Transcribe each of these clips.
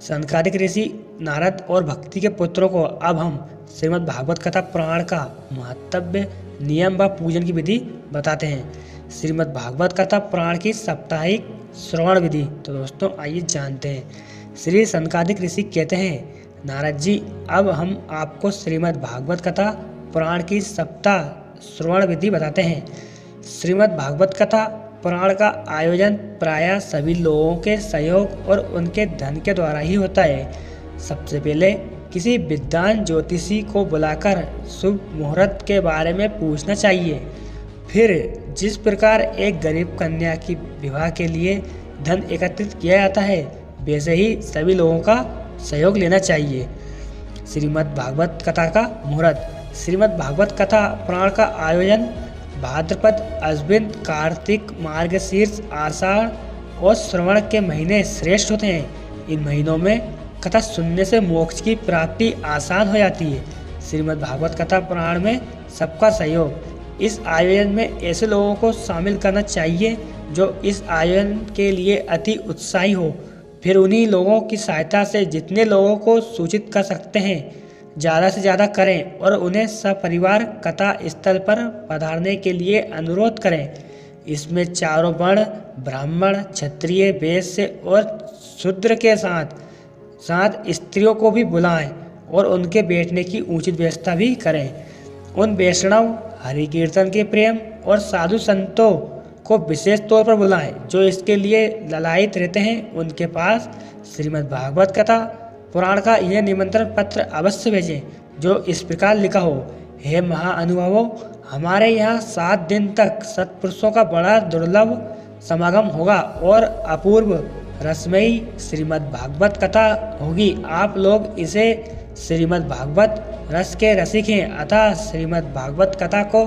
सनकादिक ऋषि नारद और भक्ति के पुत्रों को अब हम श्रीमद् भागवत कथा पुराण का महत्वपूर्ण नियम व पूजन की विधि बताते हैं। श्रीमद् भागवत कथा पुराण की साप्ताहिक श्रवण विधि। तो दोस्तों आइए जानते हैं। श्री सनकादिक ऋषि कहते हैं, नारद जी अब हम आपको श्रीमद् भागवत कथा पुराण की सप्ताह श्रवण विधि बताते हैं। श्रीमद् भागवत कथा पुराण का आयोजन प्रायः सभी लोगों के सहयोग और उनके धन के द्वारा ही होता है। सबसे पहले किसी विद्वान ज्योतिषी को बुलाकर शुभ मुहूर्त के बारे में पूछना चाहिए। फिर जिस प्रकार एक गरीब कन्या की विवाह के लिए धन एकत्रित किया जाता है, वैसे ही सभी लोगों का सहयोग लेना चाहिए। श्रीमद् भागवत कथा का मुहूर्त। श्रीमद् भागवत कथा पुराण का आयोजन भाद्रपद, अश्विन, कार्तिक, मार्गशीर्ष, आषाढ़ और श्रवण के महीने श्रेष्ठ होते हैं। इन महीनों में कथा सुनने से मोक्ष की प्राप्ति आसान हो जाती है। श्रीमद् भागवत कथा पुराण में सबका सहयोग। इस आयोजन में ऐसे लोगों को शामिल करना चाहिए जो इस आयोजन के लिए अति उत्साही हो। फिर उन्हीं लोगों की सहायता से जितने लोगों को सूचित कर सकते हैं ज़्यादा से ज़्यादा करें और उन्हें सपरिवार कथा स्थल पर पधारने के लिए अनुरोध करें। इसमें चारों वर्ण, ब्राह्मण, क्षत्रिय, वैश्य और शूद्र के साथ साथ स्त्रियों को भी बुलाएं और उनके बैठने की उचित व्यवस्था भी करें। उन वैष्णव, हरि कीर्तन के प्रेम और साधु संतों को विशेष तौर पर बुलाएं जो इसके लिए ललायित रहते हैं। उनके पास श्रीमद् भागवत कथा पुराण का यह निमंत्रण पत्र अवश्य भेजें, जो इस प्रकार लिखा हो, हे महाअनुभवों, हमारे यहाँ 7 दिन तक सत्पुरुषों का बड़ा दुर्लभ समागम होगा और अपूर्व रसमयी श्रीमद् भागवत कथा होगी। आप लोग इसे श्रीमद् भागवत रस के रसिक हैं, अतः श्रीमद् भागवत कथा को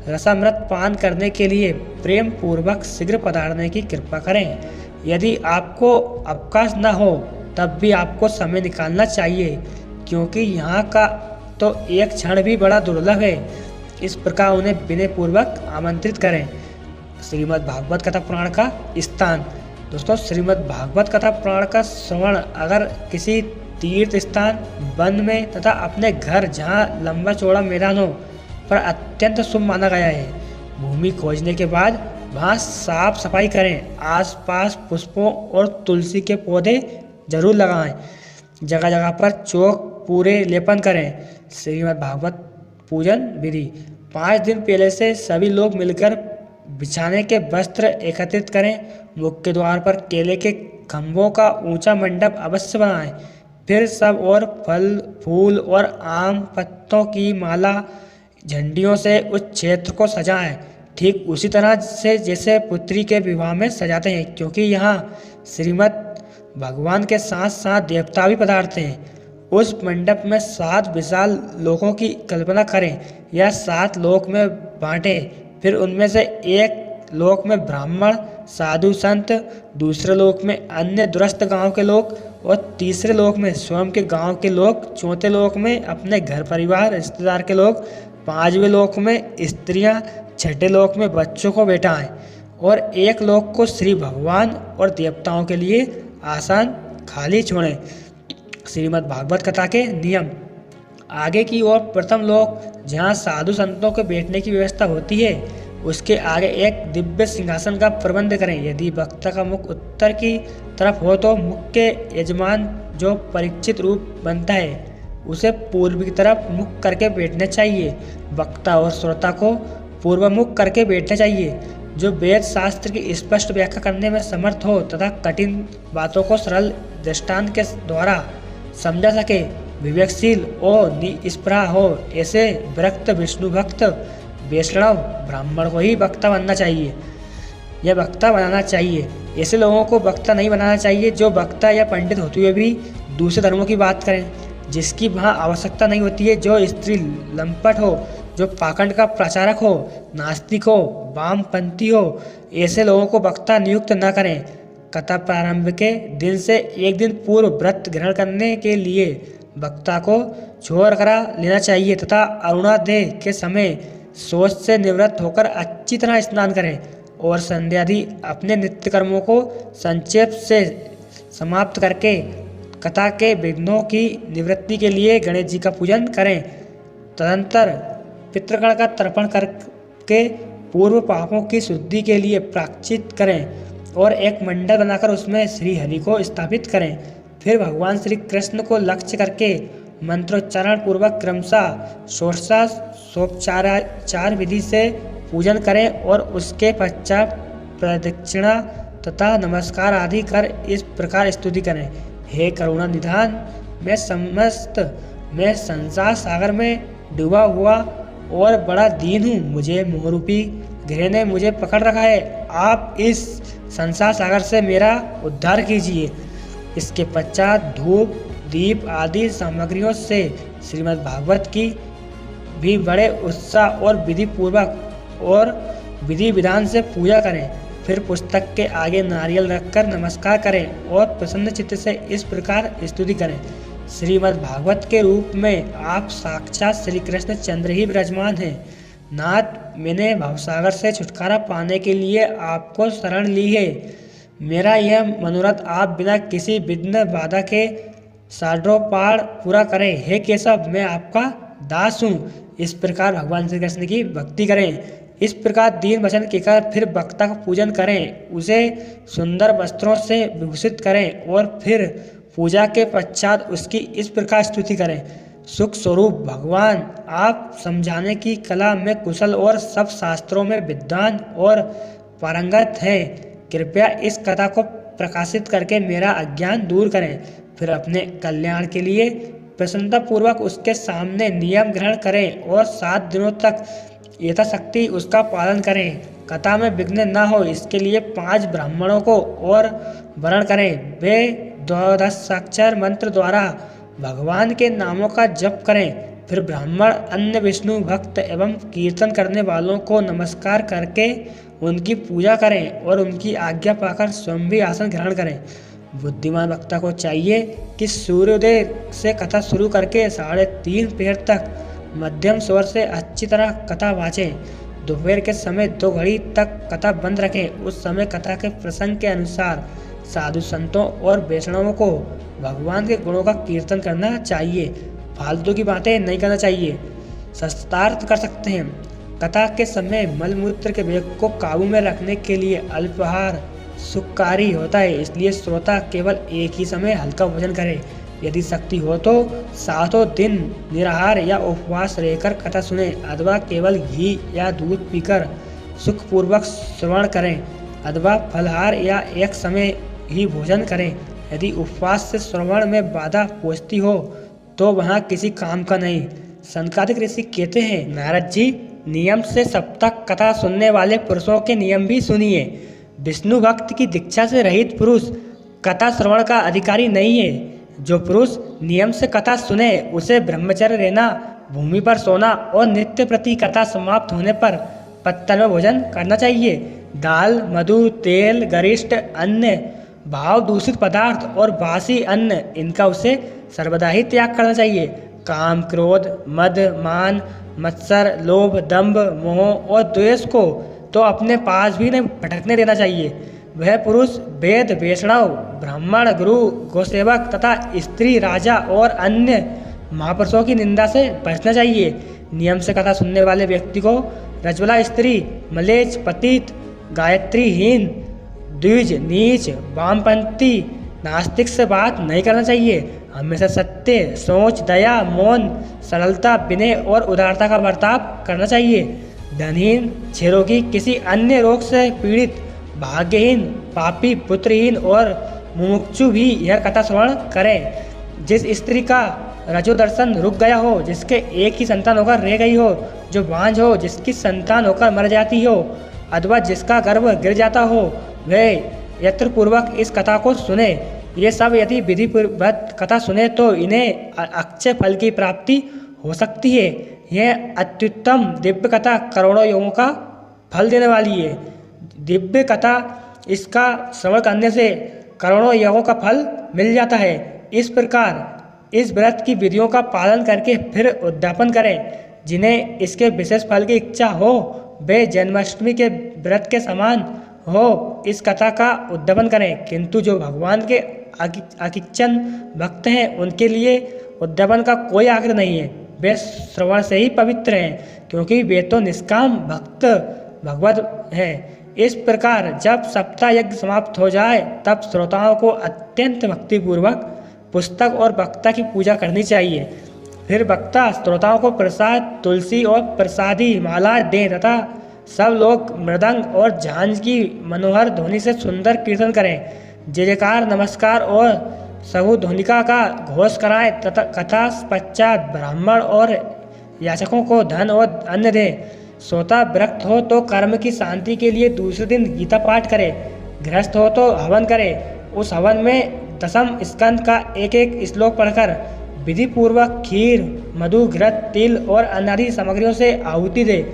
रसामृत पान करने के लिए प्रेम पूर्वक शीघ्र पधारने की कृपा करें। यदि आपको अवकाश न हो तब भी आपको समय निकालना चाहिए, क्योंकि यहाँ का तो एक क्षण भी बड़ा दुर्लभ है। इस प्रकार उन्हें विनय पूर्वक आमंत्रित करें। श्रीमद् भागवत कथा पुराण का स्थान। दोस्तों, श्रीमद् भागवत कथा पुराण का श्रवण अगर किसी तीर्थ स्थान, वन में तथा अपने घर जहाँ लंबा चौड़ा मैदान हो पर अत्यंत शुभ माना गया है। भूमि खोजने के बाद वहाँ साफ सफाई करें। आसपास पुष्पों और तुलसी के पौधे जरूर लगाएं। जगह जगह पर चौक पूरे लेपन करें। श्रीमद् भागवत पूजन विधि। 5 दिन पहले से सभी लोग मिलकर बिछाने के वस्त्र एकत्रित करें। मुख्य द्वार पर केले के खंभों का ऊंचा मंडप अवश्य बनाएं। फिर सब और फल, फूल और आम पत्तों की माला, झंडियों से उस क्षेत्र को सजाएं, ठीक उसी तरह से जैसे पुत्री के विवाह में सजाते हैं, क्योंकि यहाँ श्रीमद् भगवान के साथ साथ देवता भी पधारते हैं। उस मंडप में 7 विशाल लोकों की कल्पना करें या 7 लोक में बांटें। फिर उनमें से एक लोक में ब्राह्मण, साधु, संत, दूसरे लोक में अन्य दूरस्थ गांव के लोग और तीसरे लोक में स्वयं के गांव के लोग, चौथे लोक में अपने घर परिवार रिश्तेदार के लोग, 5वें लोक में स्त्रियां, छठे लोक में बच्चों को बैठाएं और एक लोक को श्री भगवान और देवताओं के लिए आसान खाली छोड़ें। श्रीमद् भागवत कथा के नियम। आगे की ओर प्रथम लोक जहाँ साधु संतों के बैठने की व्यवस्था होती है, उसके आगे एक दिव्य सिंहासन का प्रबंध करें। यदि वक्ता का मुख उत्तर की तरफ हो तो मुख्य यजमान जो परीक्षित रूप बनता है उसे पूर्व की तरफ मुख करके बैठना चाहिए। वक्ता और श्रोता को पूर्वमुख करके बैठना चाहिए। जो वेद शास्त्र की स्पष्ट व्याख्या करने में समर्थ हो तथा कठिन बातों को सरल दृष्टांत के द्वारा समझा सके, विवेकशील और निष्प्रह हो, ऐसे विरक्त विष्णु भक्त वैष्णव ब्राह्मण को ही वक्ता बनना चाहिए या वक्ता बनाना चाहिए। ऐसे लोगों को वक्ता नहीं बनाना चाहिए जो वक्ता या पंडित होते हुए भी दूसरे धर्मों की बात करें, जिसकी वहाँ आवश्यकता नहीं होती है। जो स्त्री लंपट हो, जो पाखंड का प्रचारक हो, नास्तिक हो, वामपंथी हो, ऐसे लोगों को वक्ता नियुक्त न करें। कथा प्रारंभ के दिन से एक दिन पूर्व व्रत ग्रहण करने के लिए वक्ता को छोड़ करा लेना चाहिए तथा अरुणादय के समय शौच से निवृत्त होकर अच्छी तरह स्नान करें और संध्यादि अपने नित्य कर्मों को संक्षेप से समाप्त करके कथा के विघ्नों की निवृत्ति के लिए गणेश जी का पूजन करें। तदंतर पितृगण का तर्पण करके पूर्व पापों की शुद्धि के लिए प्रायश्चित करें और एक मंडल बनाकर उसमें श्री हरि को स्थापित करें। फिर भगवान श्री कृष्ण को लक्ष्य करके मंत्रोच्चारण पूर्वक क्रमशः षोडशोपचार विधि से पूजन करें और उसके पश्चात प्रदक्षिणा तथा नमस्कार आदि कर इस प्रकार स्तुति करें। हे करुणा निधान, मैं संसार सागर में डूबा हुआ और बड़ा दीन हूँ। मुझे मोहरूपी गृह ने मुझे पकड़ रखा है। आप इस संसार सागर से मेरा उद्धार कीजिए। इसके पश्चात धूप दीप आदि सामग्रियों से श्रीमद् भागवत की भी बड़े उत्साह और विधि पूर्वक और विधि विधान से पूजा करें। फिर पुस्तक के आगे नारियल रखकर नमस्कार करें और प्रसन्न चित्त से इस प्रकार स्तुति करें। श्रीमद् भागवत के रूप में आप साक्षात श्री कृष्ण चंद्र ही विराजमान हैं। नाथ, मैंने भवसागर से छुटकारा पाने के लिए आपको शरण ली है। मेरा यह मनोरथ आप बिना किसी विघ्न बाधा के साढ़ोपार पूरा करें। हे केशव, मैं आपका दास हूँ। इस प्रकार भगवान श्री कृष्ण की भक्ति करें। इस प्रकार दीन वचन कहकर फिर वक्ता का पूजन करें, उसे सुंदर वस्त्रों से विभूषित करें और फिर पूजा के पश्चात उसकी इस प्रकार स्तुति करें। सुख स्वरूप भगवान, आप समझाने की कला में कुशल और सब शास्त्रों में विद्वान और पारंगत हैं। कृपया इस कथा को प्रकाशित करके मेरा अज्ञान दूर करें। फिर अपने कल्याण के लिए प्रसन्नतापूर्वक उसके सामने नियम ग्रहण करें और 7 दिनों तक यथाशक्ति उसका पालन करें। कथा में विघ्न न हो इसके लिए 5 ब्राह्मणों को और वरण करें। वे 12 मंत्र द्वारा भगवान के नामों का जप करें। फिर ब्राह्मण अन्य विष्णु भक्त एवं कीर्तन करने वालों को नमस्कार करके उनकी पूजा करें और उनकी आज्ञा पाकर स्वयं भी आसन ग्रहण करें। बुद्धिमान वक्ता को चाहिए कि सूर्योदय से कथा शुरू करके 3:30 पहर तक मध्यम स्वर से अच्छी तरह कथा वाचें। दोपहर के समय 2 घड़ी तक कथा बंद रखें। उस समय कथा के प्रसंग के अनुसार साधु संतों और वैष्णवों को भगवान के गुणों का कीर्तन करना चाहिए। फालतू की बातें नहीं करना चाहिए। शस्त्रार्थ कर सकते हैं। कथा के समय मलमूत्र के वेग को काबू में रखने के लिए अल्पाहार सुखकारी होता है, इसलिए श्रोता केवल एक ही समय हल्का भोजन करे। यदि शक्ति हो तो 7 दिन निराहार या उपवास रहकर कथा सुने अथवा केवल घी या दूध पीकर सुखपूर्वक श्रवण करें अथवा फलहार या एक समय ही भोजन करें। यदि उपवास से श्रवण में बाधा पहुँचती हो तो वहाँ किसी काम का नहीं। सनकादिक ऋषि कहते हैं, नारद जी, नियम से सप्ताह कथा सुनने वाले पुरुषों के नियम भी सुनिए। विष्णु भक्त की दीक्षा से रहित पुरुष कथा श्रवण का अधिकारी नहीं है। जो पुरुष नियम से कथा सुने उसे ब्रह्मचर्य रहना, भूमि पर सोना और नित्य प्रति कथा समाप्त होने पर पत्तल में भोजन करना चाहिए। दाल, मधु, तेल, गरिष्ठ अन्न, भाव दूषित पदार्थ और बासी अन्न, इनका उसे सर्वदा ही त्याग करना चाहिए। काम, क्रोध, मद, मान, मत्सर, लोभ, दंभ, मोह और द्वेष को तो अपने पास भी नहीं भटकने देना चाहिए। वह पुरुष वेद, वैष्णव, ब्राह्मण, गुरु, गोसेवक तथा स्त्री, राजा और अन्य महापुरुषों की निंदा से बचना चाहिए। नियम से कथा सुनने वाले व्यक्ति को रजवला स्त्री, मलेच्छ, पतित, गायत्रीहीन, द्विज, नीच, वामपंथी, नास्तिक से बात नहीं करना चाहिए। हमेशा सत्य, सोच, दया, मौन, सरलता, विनय और उदारता का बर्ताव करना चाहिए। धनहीन, क्षयरोगी, किसी अन्य रोग से पीड़ित, भाग्यहीन, पापी, पुत्रहीन और मुमुक्षु भी यह कथा श्रवण करें। जिस स्त्री का रजोदर्शन रुक गया हो, जिसके एक ही संतान होकर रह गई हो, जो बांझ हो, जिसकी संतान होकर मर जाती हो अथवा जिसका गर्भ गिर जाता हो, वह यत्नपूर्वक इस कथा को सुने। ये सब यदि विधिपूर्वक कथा सुने तो इन्हें अक्षय फल की प्राप्ति हो सकती है। यह अत्युत्तम दिव्य कथा करोड़ों योगों का फल देने वाली है। दिव्य कथा, इसका श्रवण करने से करोड़ों योगों का फल मिल जाता है। इस प्रकार इस व्रत की विधियों का पालन करके फिर उद्यापन करें। जिन्हें इसके विशेष फल की इच्छा हो वे जन्माष्टमी के व्रत के समान हो इस कथा का उद्यापन करें, किंतु जो भगवान के अकिंचन भक्त हैं उनके लिए उद्यापन का कोई आग्रह नहीं है। वे श्रवण से ही पवित्र हैं, क्योंकि वे तो निष्काम भक्त भगवत हैं। इस प्रकार जब सप्ताह यज्ञ समाप्त हो जाए तब श्रोताओं को अत्यंत भक्तिपूर्वक पुस्तक और वक्ता की पूजा करनी चाहिए। फिर वक्ता श्रोताओं को प्रसाद, तुलसी और प्रसादी माला दें तथा सब लोग मृदंग और झांझ की मनोहर ध्वनि से सुंदर कीर्तन करें, जय जयकार, नमस्कार और सहु ध्वनिका का घोष कराएं तथा कथा पश्चात ब्राह्मण और याचकों को धन और अन्न दें। श्रोता विरक्त हो तो कर्म की शांति के लिए दूसरे दिन गीता पाठ करे, गृहस्थ हो तो हवन करे। उस हवन में दशम स्कंद का एक एक श्लोक पढ़कर विधि पूर्वक खीर, मधु, घृत, तिल और अन्य आदि सामग्रियों से आहुति दे,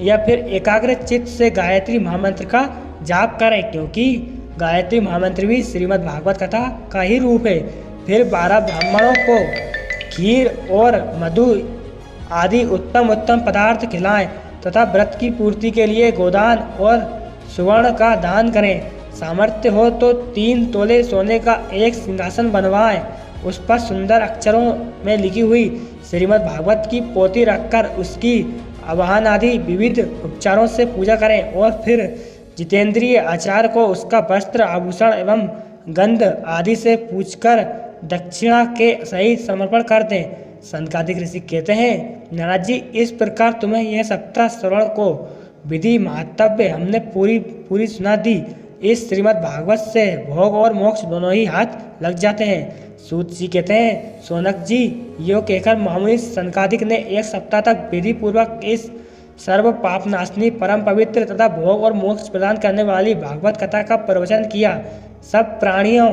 या फिर एकाग्र चित्त से गायत्री महामंत्र का जाप करें, क्योंकि गायत्री महामंत्र भी श्रीमद् भागवत कथा का ही रूप है। फिर 12 ब्राह्मणों को खीर और मधु आदि उत्तम उत्तम पदार्थ खिलाएं तथा व्रत की पूर्ति के लिए गोदान और सुवर्ण का दान करें। सामर्थ्य हो तो 3 तोले सोने का एक सिंहासन बनवाएं, उस पर सुंदर अक्षरों में लिखी हुई श्रीमद् भागवत की पोथी रखकर उसकी आवाहन आदि विविध उपचारों से पूजा करें, और फिर जितेंद्रिय आचार्य को उसका वस्त्र, आभूषण एवं गंध आदि से पूछकर दक्षिणा के सहित समर्पण कर दें। सनकादिक ऋषि कहते हैं, नारद जी, इस प्रकार तुम्हें यह सप्ताह श्रवण को विधि महात्म्य हमने पूरी सुना दी। इस श्रीमद् भागवत से भोग और मोक्ष दोनों ही हाथ लग जाते हैं। सूत जी कहते हैं, सोनक जी, यो कहकर महामुनि सनकादिक ने 1 सप्ताह तक विधि पूर्वक इस सर्व पापनाशनी, परम पवित्र तथा भोग और मोक्ष प्रदान करने वाली भागवत कथा का प्रवचन किया। सब प्राणियों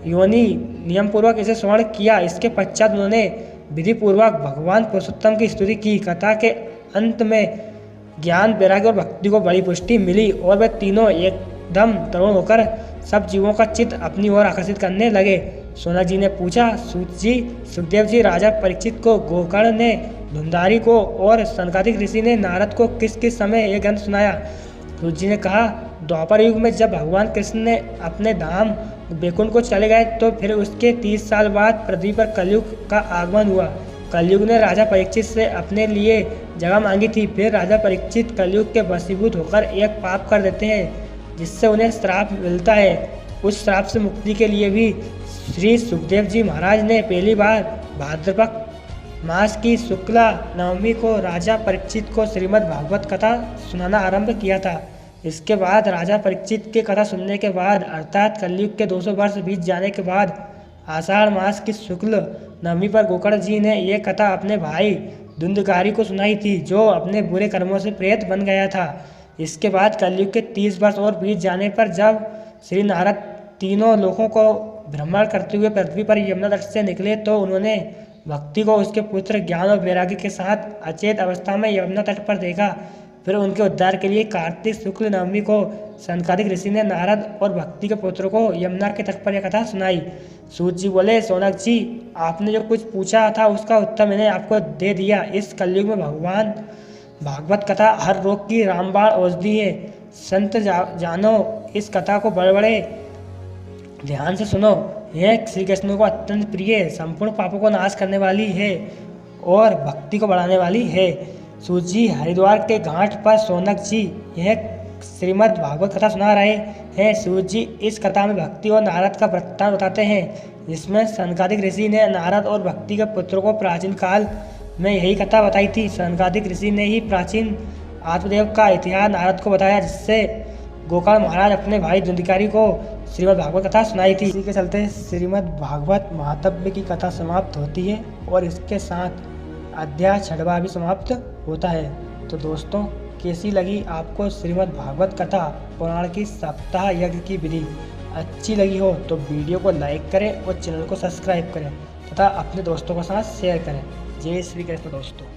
योनि नियम पूर्वक इसे श्रवण किया। इसके पश्चात उन्होंने विधि पूर्वक भगवान पुरुषोत्तम की स्तुति की। कथा के अंत में ज्ञान, वैराग्य और भक्ति को बड़ी पुष्टि मिली और वे तीनों एकदम तरुण होकर सब जीवों का चित्त अपनी ओर आकर्षित करने लगे। सोनक जी ने पूछा, सूत जी, सुखदेव जी राजा परीक्षित को, गोकर्ण ने धुंधारी को और सनकादिक ऋषि ने नारद को किस किस समय यह ग्रंथ सुनाया? सूत जी ने कहा, द्वापर युग में जब भगवान कृष्ण ने अपने धाम वैकुंठ को चले गए तो फिर उसके 30 साल बाद पृथ्वी पर कलयुग का आगमन हुआ। कलयुग ने राजा परीक्षित से अपने लिए जगह मांगी थी। फिर राजा परीक्षित कलयुग के वशीभूत होकर एक पाप कर देते हैं जिससे उन्हें श्राप मिलता है। उस श्राप से मुक्ति के लिए भी श्री सुखदेव जी महाराज ने पहली बार भाद्रपद मास की शुक्ला नवमी को राजा परीक्षित को श्रीमद् भागवत कथा सुनाना आरंभ किया था। इसके बाद राजा परीक्षित की कथा सुनने के बाद अर्थात कलयुग के 200 वर्ष बीत जाने के बाद आषाढ़ मास की शुक्ल नवमी पर गोकर्ण जी ने ये कथा अपने भाई धुंधकारी को सुनाई थी, जो अपने बुरे कर्मों से प्रेत बन गया था। इसके बाद कलयुग के 30 वर्ष और बीत जाने पर जब श्री नारद तीनों लोगों को भ्रमण करते हुए पृथ्वी पर यमुना तट से निकले तो उन्होंने भक्ति को उसके पुत्र ज्ञान और वैराग्य के साथ अचेत अवस्था में यमुना तट पर देखा। फिर उनके उद्धार के लिए कार्तिक शुक्ल नवमी को सनकादिक ऋषि ने नारद और भक्ति के पुत्रों को यमुना के तट पर यह कथा सुनाई। सूत जी बोले, सोनक जी, आपने जो कुछ पूछा था उसका उत्तर मैंने आपको दे दिया। इस कलयुग में भगवान भागवत कथा हर रोग की रामबाण औषधि है। संत जानो, इस कथा को बड़े बड़े ध्यान से सुनो। यह श्री कृष्ण को अत्यंत प्रिय है, संपूर्ण पापों को नाश करने वाली है और भक्ति को बढ़ाने वाली है। सूत जी, हरिद्वार के घाट पर सोनक जी यह श्रीमद् भागवत कथा सुना रहे हैं। सूत जी इस कथा में भक्ति और नारद का वृत्तांत बताते हैं, जिसमें सनकादिक ऋषि ने नारद और भक्ति के पुत्रों को प्राचीन काल में यही कथा बताई थी। सनकादिक ऋषि ने ही प्राचीन आत्मदेव का इतिहास नारद को बताया, जिससे गोकर्ण महाराज अपने भाई धुंधकारी को श्रीमद् भागवत कथा सुनाई थी। इसी के चलते श्रीमद् भागवत महात्म्य की कथा समाप्त होती है और इसके साथ अध्याय 6वां भी समाप्त होता है। तो दोस्तों, कैसी लगी आपको श्रीमद् भागवत कथा पुराण की सप्ताह यज्ञ की विधि? अच्छी लगी हो तो वीडियो को लाइक करें और चैनल को सब्सक्राइब करें तथा अपने दोस्तों के साथ शेयर करें। जय श्री कृष्ण दोस्तों।